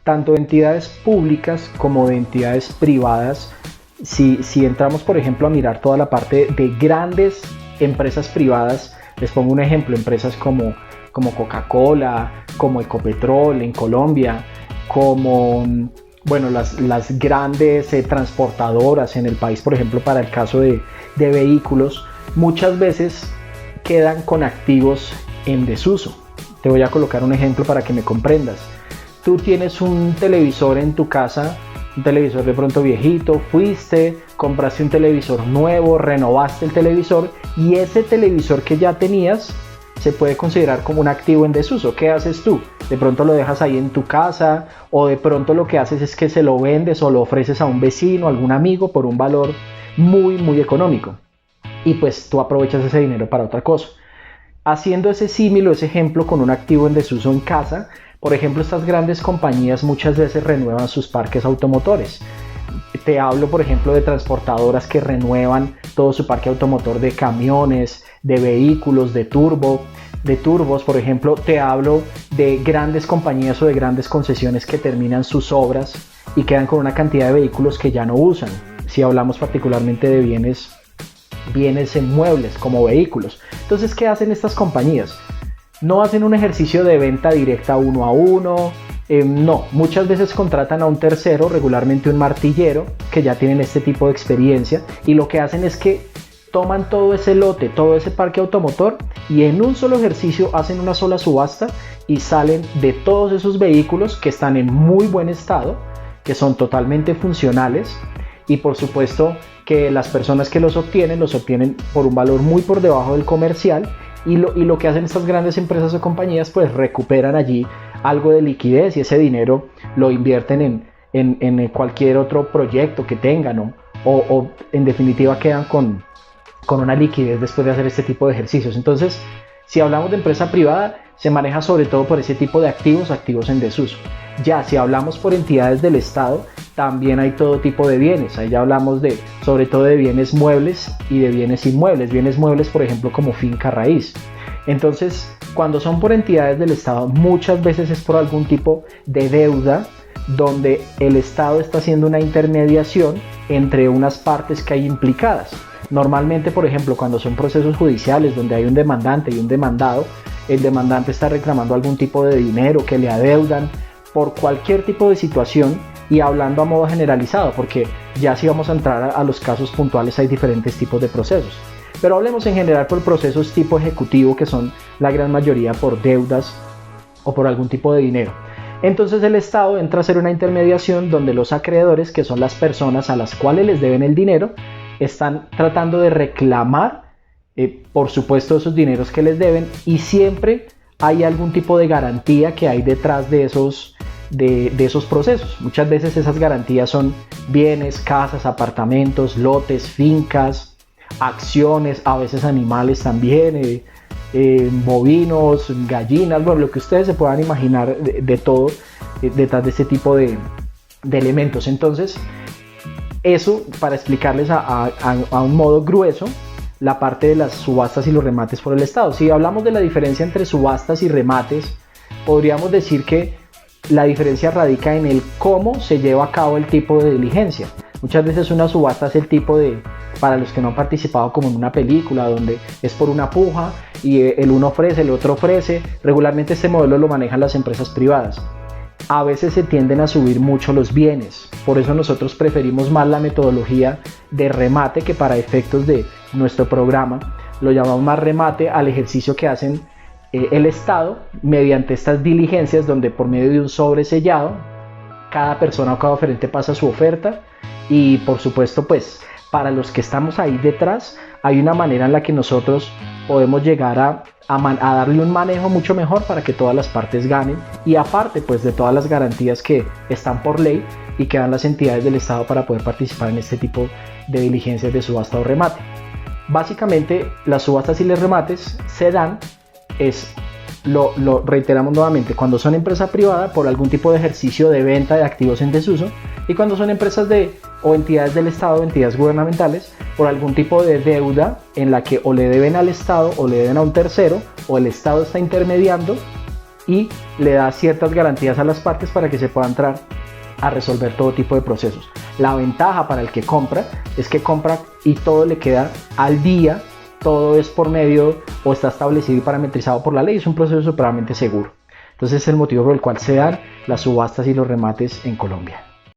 tanto de entidades públicas como de entidades privadas. Si entramos, por ejemplo, a mirar toda la parte de grandes empresas privadas, les pongo un ejemplo, empresas como Coca-Cola, como Ecopetrol en Colombia, como bueno, las grandes transportadoras en el país, por ejemplo, para el caso de vehículos, muchas veces quedan con activos en desuso. Te voy a colocar un ejemplo para que me comprendas. Tú tienes un televisor en tu casa, un televisor de pronto viejito, fuiste, compraste un televisor nuevo, renovaste el televisor y ese televisor que ya tenías se puede considerar como un activo en desuso. ¿Qué haces tú? De pronto lo dejas ahí en tu casa o de pronto lo que haces es que se lo vendes o lo ofreces a un vecino, a algún amigo por un valor muy económico y pues tú aprovechas ese dinero para otra cosa. Haciendo ese símil o ese ejemplo con un activo en desuso en casa, por ejemplo, estas grandes compañías muchas veces renuevan sus parques automotores. Te hablo, por ejemplo, de transportadoras que renuevan todo su parque automotor de camiones, de vehículos, de turbos, por ejemplo. Te hablo de grandes compañías o de grandes concesiones que terminan sus obras y quedan con una cantidad de vehículos que ya no usan. Si hablamos particularmente de bienes inmuebles como vehículos. Entonces, ¿qué hacen estas compañías? No hacen un ejercicio de venta directa uno a uno, no, muchas veces contratan a un tercero, regularmente un martillero, que ya tienen este tipo de experiencia, y lo que hacen es que toman todo ese lote, todo ese parque automotor, y en un solo ejercicio hacen una sola subasta y salen de todos esos vehículos que están en muy buen estado, que son totalmente funcionales, y por supuesto que las personas que los obtienen por un valor muy por debajo del comercial, y lo que hacen estas grandes empresas o compañías, pues recuperan allí algo de liquidez y ese dinero lo invierten en cualquier otro proyecto que tengan, ¿no? o en definitiva quedan con una liquidez después de hacer este tipo de ejercicios. Entonces, si hablamos de empresa privada, se maneja sobre todo por ese tipo de activos en desuso. Ya si hablamos por entidades del Estado, también hay todo tipo de bienes. Ahí ya hablamos sobre todo de bienes muebles y de bienes inmuebles. Bienes muebles, por ejemplo, como finca raíz. Entonces, cuando son por entidades del Estado, muchas veces es por algún tipo de deuda donde el Estado está haciendo una intermediación entre unas partes que hay implicadas. Normalmente, por ejemplo, cuando son procesos judiciales donde hay un demandante y un demandado, el demandante está reclamando algún tipo de dinero que le adeudan por cualquier tipo de situación, y hablando a modo generalizado, porque ya si vamos a entrar a los casos puntuales hay diferentes tipos de procesos. Pero hablemos en general por procesos tipo ejecutivo, que son la gran mayoría por deudas o por algún tipo de dinero. Entonces el Estado entra a hacer una intermediación donde los acreedores, que son las personas a las cuales les deben el dinero, están tratando de reclamar, por supuesto, esos dineros que les deben, y siempre hay algún tipo de garantía que hay detrás de esos procesos. Muchas veces esas garantías son bienes, casas, apartamentos, lotes, fincas, acciones, a veces animales también, bovinos, gallinas, bueno, lo que ustedes se puedan imaginar de todo detrás de este tipo de elementos. Entonces, eso para explicarles a un modo grueso la parte de las subastas y los remates por el Estado. Si hablamos de la diferencia entre subastas y remates, podríamos decir que la diferencia radica en el cómo se lleva a cabo el tipo de diligencia. Muchas veces una subasta es el tipo para los que no han participado, como en una película, donde es por una puja y el uno ofrece, el otro ofrece. Regularmente este modelo lo manejan las empresas privadas. A veces se tienden a subir mucho los bienes, por eso nosotros preferimos más la metodología de remate, que para efectos de nuestro programa lo llamamos más remate al ejercicio que hacen el Estado mediante estas diligencias, donde por medio de un sobre sellado cada persona o cada oferente pasa su oferta, y por supuesto pues para los que estamos ahí detrás hay una manera en la que nosotros podemos llegar a darle un manejo mucho mejor para que todas las partes ganen, y aparte pues de todas las garantías que están por ley y que dan las entidades del Estado para poder participar en este tipo de diligencias de subasta o remate. Básicamente las subastas y los remates se dan, lo reiteramos nuevamente, cuando son empresa privada por algún tipo de ejercicio de venta de activos en desuso, y cuando son empresas o entidades del Estado o entidades gubernamentales por algún tipo de deuda en la que o le deben al Estado o le deben a un tercero, o el Estado está intermediando y le da ciertas garantías a las partes para que se pueda entrar a resolver todo tipo de procesos. La ventaja para el que compra es que compra y todo le queda al día, todo es por medio o está establecido y parametrizado por la ley, es un proceso supremamente seguro. Entonces es el motivo por el cual se dan las subastas y los remates en Colombia.